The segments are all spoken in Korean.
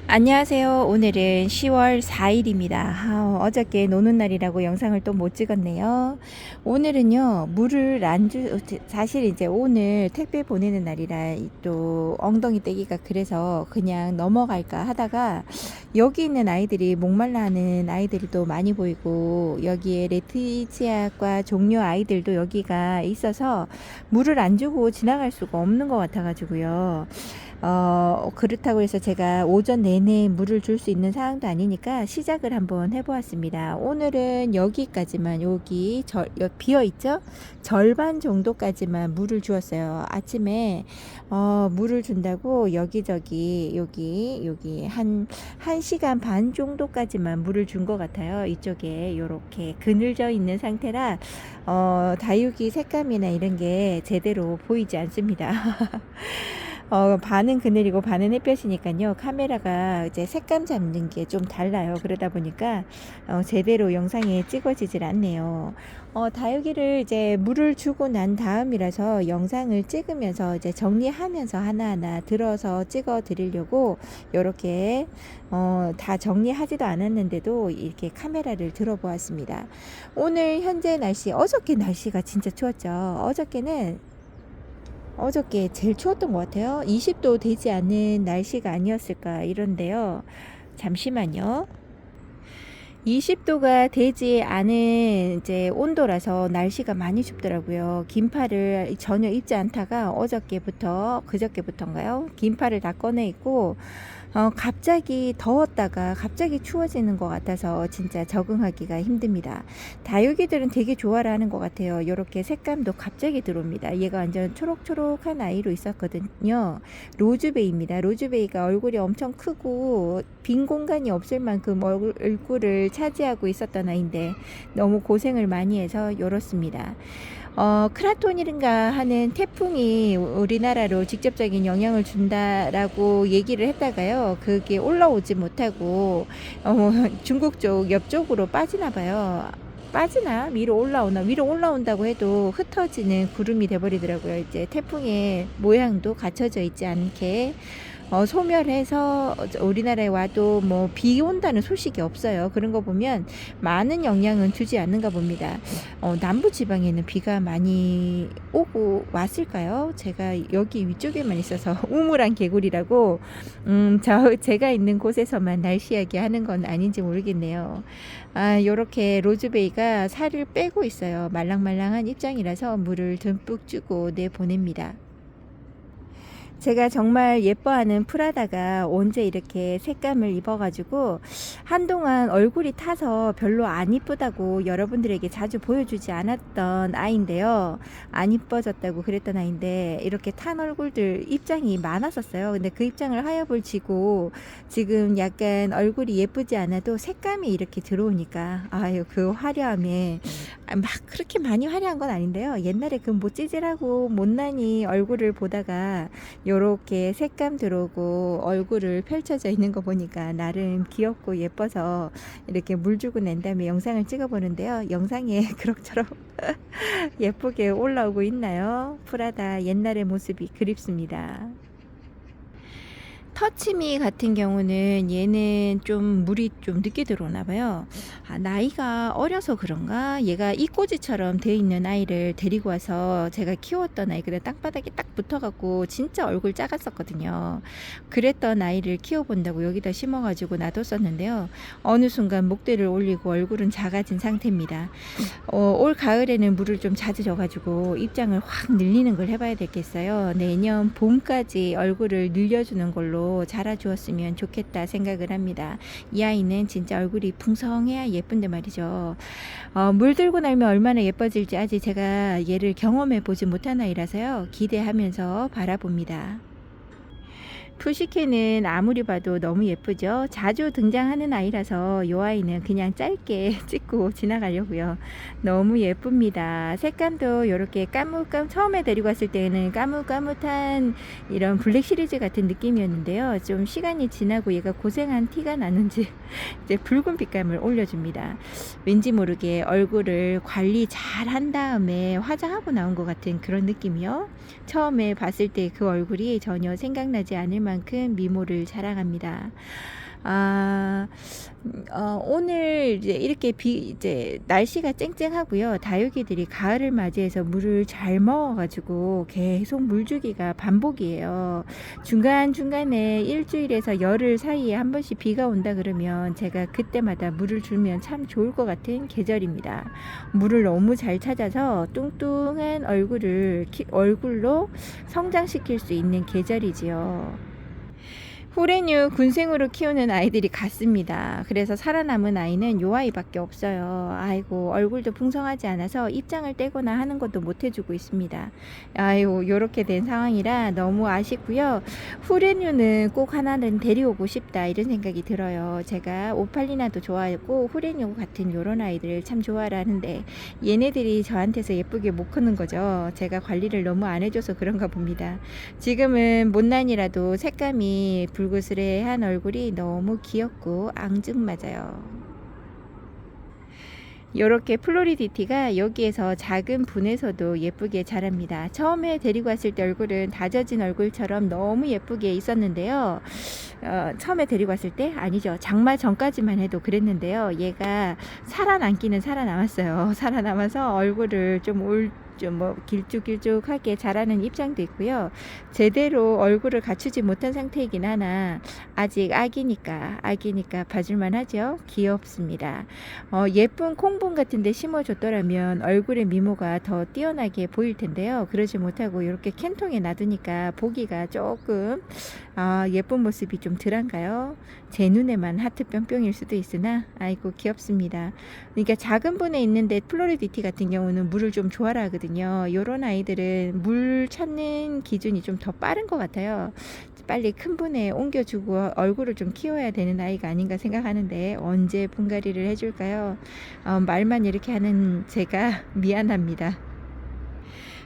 안녕하세요. 오늘은 10월 4일입니다. 어저께 노는 날이라고 영상을 또 못 찍었네요. 오늘은요, 물을 사실 이제 오늘 택배 보내는 날이라 또 엉덩이 떼기가 그래서 그냥 넘어갈까 하다가 여기 있는 아이들이 목말라 하는 아이들이 또 많이 보이고 여기에 레티지아과 종료 아이들도 여기가 있어서 물을 안 주고 지나갈 수가 없는 것 같아가지고요. 그렇다고 해서 제가 오전 내내 물을 줄 수 있는 상황도 아니니까 시작을 한번 해보았습니다. 오늘은 여기까지만 비어 있죠? 절반 정도까지만 물을 주었어요. 아침에 물을 준다고 여기저기 여기 한 시간 반 정도까지만 물을 준 것 같아요. 이쪽에 이렇게 그늘져 있는 상태라 다육이 색감이나 이런 게 제대로 보이지 않습니다. 반은 그늘이고 반은 햇볕이니까요. 카메라가 이제 색감 잡는 게 좀 달라요. 그러다 보니까 제대로 영상에 찍어지질 않네요. 다육이를 이제 물을 주고 난 다음이라서 영상을 찍으면서 이제 정리하면서 하나하나 들어서 찍어 드리려고 이렇게 다 정리하지도 않았는데도 이렇게 카메라를 들어 보았습니다. 오늘 현재 날씨, 어저께 날씨가 진짜 추웠죠. 어저께 제일 추웠던 것 같아요. 20도 되지 않는 날씨가 아니었을까 이런데요. 잠시만요. 20도가 되지 않은 이제 온도라서 날씨가 많이 춥더라고요. 긴팔을 전혀 입지 않다가 그저께부터인가요? 긴팔을 다 꺼내 입고 갑자기 더웠다가 갑자기 추워지는 것 같아서 진짜 적응하기가 힘듭니다. 다육이들은 되게 좋아를 하는 것 같아요. 이렇게 색감도 갑자기 들어옵니다. 얘가 완전 초록초록한 아이로 있었거든요. 로즈베이입니다. 로즈베이가 얼굴이 엄청 크고 빈 공간이 없을 만큼 얼굴을 차지하고 있었던 아이인데 너무 고생을 많이 해서 이렇습니다. 크라톤이른가 하는 태풍이 우리나라로 직접적인 영향을 준다라고 얘기를 했다가요. 그게 올라오지 못하고 중국 쪽 옆쪽으로 빠지나 봐요. 위로 올라온다고 해도 흩어지는 구름이 돼버리더라고요. 이제 태풍의 모양도 갖춰져 있지 않게 소멸해서 우리나라에 와도 뭐 비 온다는 소식이 없어요. 그런 거 보면 많은 영향은 주지 않는가 봅니다. 남부 지방에는 비가 많이 오고 왔을까요? 제가 여기 위쪽에만 있어서 우물안 개구리라고 제가 있는 곳에서만 날씨 이야기 하는 건 아닌지 모르겠네요. 요렇게 로즈베이가 살을 빼고 있어요. 말랑말랑한 입장이라서 물을 듬뿍 주고 내보냅니다. 제가 정말 예뻐하는 프라다가 언제 이렇게 색감을 입어가지고 한동안 얼굴이 타서 별로 안 이쁘다고 여러분들에게 자주 보여주지 않았던 아이인데요. 안 이뻐졌다고 그랬던 아이인데 이렇게 탄 얼굴들 입장이 많았었어요. 근데 그 입장을 하엽을 지고 지금 약간 얼굴이 예쁘지 않아도 색감이 이렇게 들어오니까 아유 그 화려함에 막 그렇게 많이 화려한 건 아닌데요. 옛날에 그 모찌질하고 못난이 얼굴을 보다가 요렇게 색감 들어오고 얼굴을 펼쳐져 있는 거 보니까 나름 귀엽고 예뻐서 이렇게 물 주고 낸 다음에 영상을 찍어 보는데요. 영상에 그럭저럭 예쁘게 올라오고 있나요? 프라다 옛날의 모습이 그립습니다. 터치미 같은 경우는 얘는 좀 물이 좀 늦게 들어오나 봐요. 나이가 어려서 그런가? 얘가 이꼬지처럼 돼 있는 아이를 데리고 와서 제가 키웠던 아이, 근데 땅바닥에 딱 붙어갖고 진짜 얼굴 작았었거든요. 그랬던 아이를 키워본다고 여기다 심어가지고 놔뒀었는데요. 어느 순간 목대를 올리고 얼굴은 작아진 상태입니다. 올 가을에는 물을 좀 자주 줘가지고 입장을 확 늘리는 걸 해봐야 되겠어요. 내년 봄까지 얼굴을 늘려주는 걸로 자라주었으면 좋겠다 생각을 합니다. 이 아이는 진짜 얼굴이 풍성해야 예쁜데 말이죠. 물 들고 나면 얼마나 예뻐질지 아직 제가 얘를 경험해 보지 못한 아이라서요. 기대하면서 바라봅니다. 푸시케는 아무리 봐도 너무 예쁘죠. 자주 등장하는 아이라서 이 아이는 그냥 짧게 찍고 지나가려고요. 너무 예쁩니다. 색감도 이렇게 처음에 데리고 왔을 때는 까뭇까뭇한 이런 블랙 시리즈 같은 느낌이었는데요. 좀 시간이 지나고 얘가 고생한 티가 나는지 이제 붉은 빛감을 올려줍니다. 왠지 모르게 얼굴을 관리 잘 한 다음에 화장하고 나온 것 같은 그런 느낌이요. 처음에 봤을 때 그 얼굴이 전혀 생각나지 않을 만큼 미모를 자랑합니다. 아, 오늘 이제 이렇게 이제 날씨가 쨍쨍하고요. 다육이들이 가을을 맞이해서 물을 잘 먹어가지고 계속 물주기가 반복이에요. 중간중간에 일주일에서 열흘 사이에 한 번씩 비가 온다 그러면 제가 그때마다 물을 주면 참 좋을 것 같은 계절입니다. 물을 너무 잘 찾아서 뚱뚱한 얼굴로 성장시킬 수 있는 계절이지요. 호레뉴 군생으로 키우는 아이들이 같습니다. 그래서 살아남은 아이는 요 아이밖에 없어요. 아이고, 얼굴도 풍성하지 않아서 입장을 떼거나 하는 것도 못 해주고 있습니다. 아이고, 요렇게 된 상황이라 너무 아쉽고요. 후레뉴는 꼭 하나는 데려오고 싶다 이런 생각이 들어요. 제가 오팔리나도 좋아하고 후레뉴 같은 요런 아이들 참 좋아하는데 얘네들이 저한테서 예쁘게 못 크는 거죠. 제가 관리를 너무 안 해줘서 그런가 봅니다. 지금은 못난이라도 색감이 불그스레한 얼굴이 너무 귀엽고 앙증맞아요. 이렇게 플로리디티가 여기에서 작은 분에서도 예쁘게 자랍니다. 처음에 데리고 왔을 때 얼굴은 다져진 얼굴처럼 너무 예쁘게 있었는데요. 처음에 데리고 왔을 때 아니죠. 장마 전까지만 해도 그랬는데요. 얘가 살아남기는 살아남았어요. 살아남아서 얼굴을 좀 길쭉길쭉하게 자라는 입장도 있고요. 제대로 얼굴을 갖추지 못한 상태이긴 하나 아직 아기니까 봐줄만 하죠. 귀엽습니다. 예쁜 콩분 같은데 심어줬더라면 얼굴의 미모가 더 뛰어나게 보일 텐데요. 그러지 못하고 이렇게 캔통에 놔두니까 보기가 조금 예쁜 모습이 좀 덜한가요? 제 눈에만 하트 뿅뿅일 수도 있으나 아이고 귀엽습니다. 그러니까 작은 분에 있는데 플로리디티 같은 경우는 물을 좀 좋아라 하거든요. 요런 아이들은 물 찾는 기준이 좀 더 빠른 것 같아요. 빨리 큰 분에 옮겨주고 얼굴을 좀 키워야 되는 아이가 아닌가 생각하는데 언제 분갈이를 해줄까요? 말만 이렇게 하는 제가 미안합니다.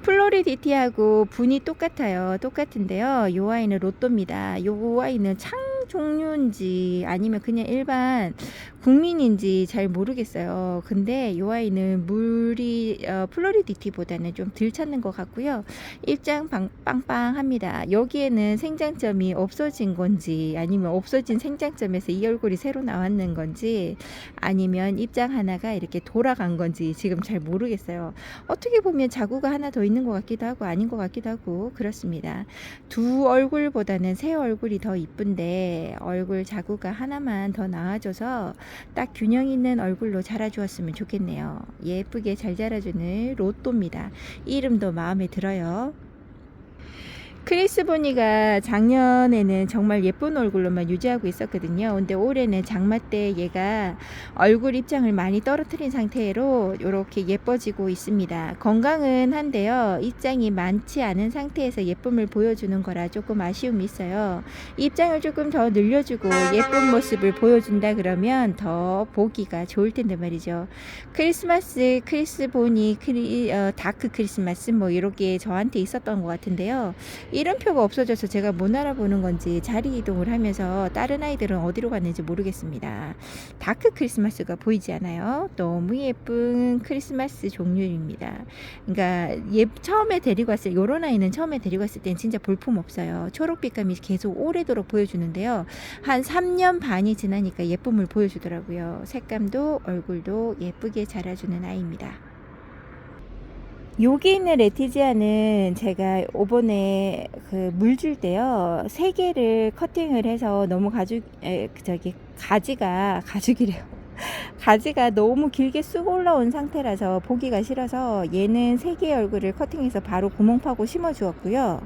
플로리디티하고 분이 똑같은데요. 요 아이는 로또입니다. 요 아이는 창 종류인지 아니면 그냥 일반 국민인지 잘 모르겠어요. 근데 요 아이는 물이 플로리디티보다는 좀 덜 찾는 것 같고요. 입장 빵빵합니다. 여기에는 생장점이 없어진 건지 아니면 없어진 생장점에서 이 얼굴이 새로 나왔는 건지 아니면 입장 하나가 이렇게 돌아간 건지 지금 잘 모르겠어요. 어떻게 보면 자구가 하나 더 있는 것 같기도 하고 아닌 것 같기도 하고 그렇습니다. 두 얼굴보다는 새 얼굴이 더 이쁜데 얼굴 자구가 하나만 더 나와줘서 딱 균형 있는 얼굴로 자라주었으면 좋겠네요. 예쁘게 잘 자라주는 로또입니다. 이름도 마음에 들어요. 크리스 보니가 작년에는 정말 예쁜 얼굴로만 유지하고 있었거든요. 근데 올해는 장마 때 얘가 얼굴 입장을 많이 떨어뜨린 상태로 이렇게 예뻐지고 있습니다. 건강은 한데요. 입장이 많지 않은 상태에서 예쁨을 보여주는 거라 조금 아쉬움이 있어요. 입장을 조금 더 늘려주고 예쁜 모습을 보여준다 그러면 더 보기가 좋을 텐데 말이죠. 크리스마스, 크리스 보니, 다크 크리스마스 뭐 이렇게 저한테 있었던 것 같은데요. 이름표가 없어져서 제가 못 알아보는 건지 자리 이동을 하면서 다른 아이들은 어디로 갔는지 모르겠습니다. 다크 크리스마스가 보이지 않아요? 너무 예쁜 크리스마스 종류입니다. 그러니까 처음에 데리고 왔을 요런 아이는 처음에 데리고 왔을 땐 진짜 볼품 없어요. 초록빛감이 계속 오래도록 보여주는데요. 한 3년 반이 지나니까 예쁨을 보여주더라고요. 색감도 얼굴도 예쁘게 자라주는 아이입니다. 여기 있는 레티지아는 제가 이번에 그 물 줄 때요 3개를 커팅을 해서 너무 가지가 너무 길게 쑥 올라온 상태라서 보기가 싫어서 얘는 3개의 얼굴을 커팅해서 바로 구멍 파고 심어 주었고요.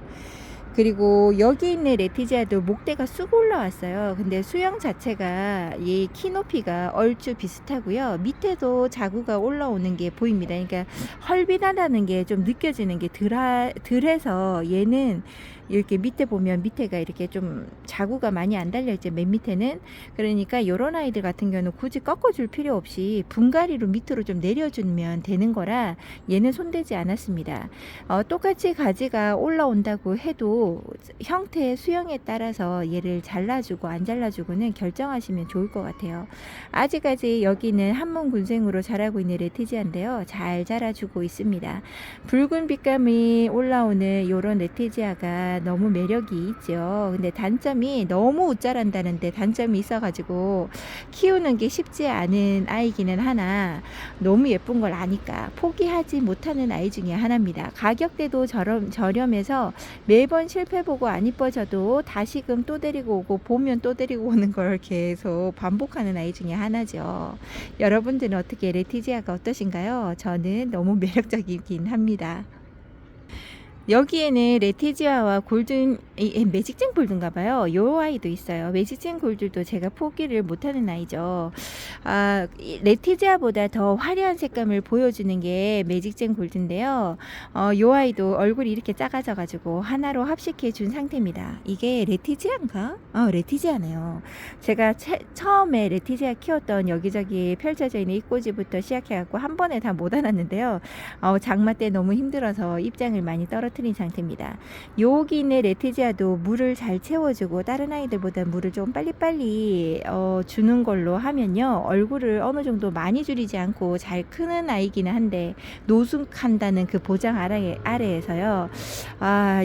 그리고 여기 있는 레티지아도 목대가 쑥 올라왔어요. 근데 수영 자체가 이 키 높이가 얼추 비슷하고요. 밑에도 자구가 올라오는 게 보입니다. 그러니까 헐빈하다는 게 좀 느껴지는 게 덜해서 얘는 이렇게 밑에 보면 밑에가 이렇게 좀 자구가 많이 안 달려있죠. 맨 밑에는. 그러니까 요런 아이들 같은 경우는 굳이 꺾어줄 필요 없이 분갈이로 밑으로 좀 내려주면 되는 거라 얘는 손대지 않았습니다. 똑같이 가지가 올라온다고 해도 형태의 수영에 따라서 얘를 잘라주고 안 잘라주고는 결정하시면 좋을 것 같아요. 아직까지 여기는 한문군생으로 자라고 있는 레티지아인데요. 잘 자라주고 있습니다. 붉은 빛감이 올라오는 요런 레티지아가 진짜 너무 매력이 있죠. 근데 단점이 너무 웃잘한다는데 단점이 있어가지고 키우는 게 쉽지 않은 아이기는 하나 너무 예쁜 걸 아니까 포기하지 못하는 아이 중에 하나입니다. 가격대도 저렴해서 매번 실패보고 안 이뻐져도 다시금 또 데리고 오고 보면 또 데리고 오는 걸 계속 반복하는 아이 중에 하나죠. 여러분들은 어떻게 레티지아가 어떠신가요? 저는 너무 매력적이긴 합니다. 여기에는 레티지아와 골든 매직젠 골드인가 봐요. 요 아이도 있어요. 매직젠 골드도 제가 포기를 못하는 아이죠. 레티지아보다 더 화려한 색감을 보여주는 게 매직젠 골드인데요. 요 아이도 얼굴이 이렇게 작아져 가지고 하나로 합식해 준 상태입니다. 이게 레티지아인가? 레티지아네요. 제가 처음에 레티지아 키웠던 여기저기 펼쳐져 있는 입꼬지부터 시작해 갖고 한 번에 다 못 안았는데요. 장마 때 너무 힘들어서 입장을 많이 떨어뜨린 상태입니다. 여기 있는 레티지아도 물을 잘 채워주고 다른 아이들보다 물을 좀 빨리빨리 주는 걸로 하면요, 얼굴을 어느 정도 많이 줄이지 않고 잘 크는 아이기는 한데 노숙한다는 그 보장 아래에서요,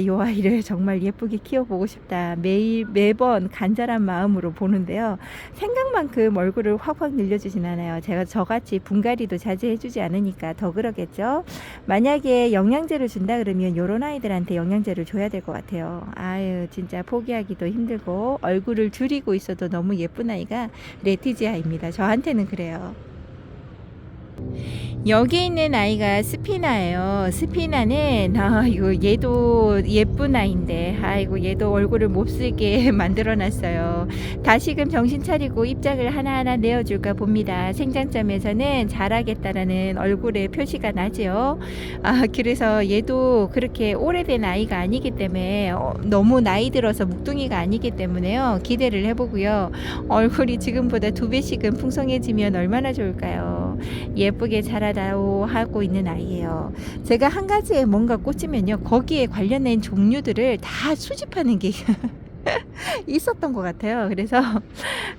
요 아이를 정말 예쁘게 키워보고 싶다. 매번 간절한 마음으로 보는데요, 생각만큼 얼굴을 확확 늘려주진 않아요. 제가 저같이 분갈이도 자제해주지 않으니까 더 그러겠죠. 만약에 영양제를 준다 그러면 요런 아이들한테 영양제를 줘야 될 것 같아요. 진짜 포기하기도 힘들고 얼굴을 줄이고 있어도 너무 예쁜 아이가 레티지아입니다. 저한테는 그래요. 여기 있는 아이가 스피나예요. 스피나는 얘도 예쁜 아이인데 얘도 얼굴을 몹쓸게 만들어 놨어요. 다시금 정신 차리고 입장을 하나하나 내어줄까 봅니다. 생장점에서는 잘하겠다라는 얼굴에 표시가 나죠. 그래서 얘도 그렇게 오래된 아이가 아니기 때문에 너무 나이 들어서 묵둥이가 아니기 때문에요, 기대를 해보고요. 얼굴이 지금보다 2배씩은 풍성해지면 얼마나 좋을까요? 예쁘게 자라다오 하고 있는 아이예요. 제가 한 가지에 뭔가 꽂히면요, 거기에 관련된 종류들을 다 수집하는 게 있었던 것 같아요. 그래서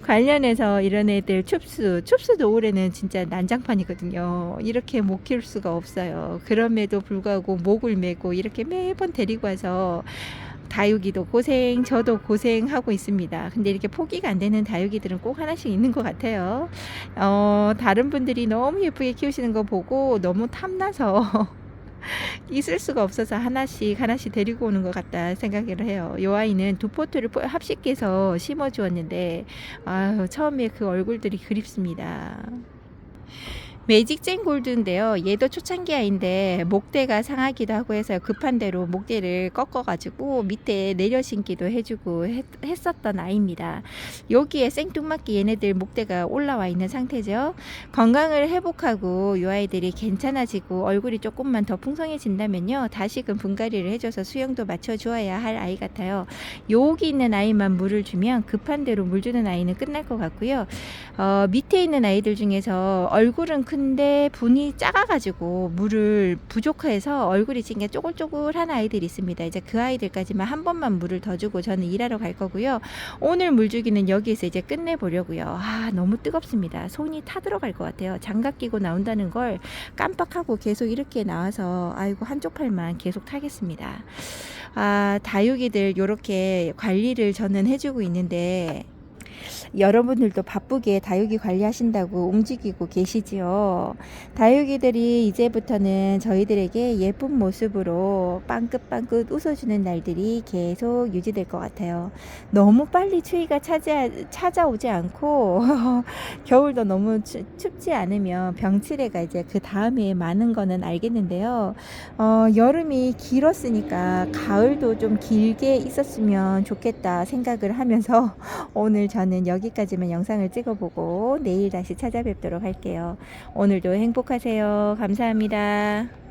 관련해서 이런 애들 춥수도 올해는 진짜 난장판이거든요. 이렇게 못 키울 수가 없어요. 그럼에도 불구하고 목을 메고 이렇게 매번 데리고 와서 다육이도 고생, 저도 고생하고 있습니다. 근데 이렇게 포기가 안 되는 다육이들은 꼭 하나씩 있는 것 같아요. 다른 분들이 너무 예쁘게 키우시는 거 보고 너무 탐나서 있을 수가 없어서 하나씩 데리고 오는 것 같다 생각을 해요. 이 아이는 2포트를 합식해서 심어 주었는데 처음에 그 얼굴들이 그립습니다. 매직젠 골드인데요, 얘도 초창기 아이인데 목대가 상하기도 하고 해서 급한 대로 목대를 꺾어가지고 밑에 내려 심기도 해주고 했었던 아이입니다. 여기에 생뚱맞게 얘네들 목대가 올라와 있는 상태죠. 건강을 회복하고 이 아이들이 괜찮아지고 얼굴이 조금만 더 풍성해진다면요, 다시금 분갈이를 해줘서 수영도 맞춰주어야 할 아이 같아요. 여기 있는 아이만 물을 주면 급한 대로 물 주는 아이는 끝날 것 같고요. 밑에 있는 아이들 중에서 얼굴은 근데 분이 작아가지고 물을 부족해서 얼굴이 찐게 쪼글쪼글한 아이들이 있습니다. 이제 그 아이들까지만 한 번만 물을 더 주고 저는 일하러 갈 거고요. 오늘 물 주기는 여기에서 이제 끝내보려고요. 너무 뜨겁습니다. 손이 타들어갈 것 같아요. 장갑 끼고 나온다는 걸 깜빡하고 계속 이렇게 나와서 한쪽 팔만 계속 타겠습니다. 다육이들 요렇게 관리를 저는 해주고 있는데, 여러분들도 바쁘게 다육이 관리하신다고 움직이고 계시지요. 다육이들이 이제부터는 저희들에게 예쁜 모습으로 빵긋빵긋 웃어주는 날들이 계속 유지될 것 같아요. 너무 빨리 추위가 찾아오지 않고 겨울도 너무 춥지 않으면 병치레가 이제 그 다음에 많은 거는 알겠는데요. 여름이 길었으니까 가을도 좀 길게 있었으면 좋겠다 생각을 하면서 오늘 저는 여기까지만 영상을 찍어보고 내일 다시 찾아뵙도록 할게요. 오늘도 행복하세요. 감사합니다.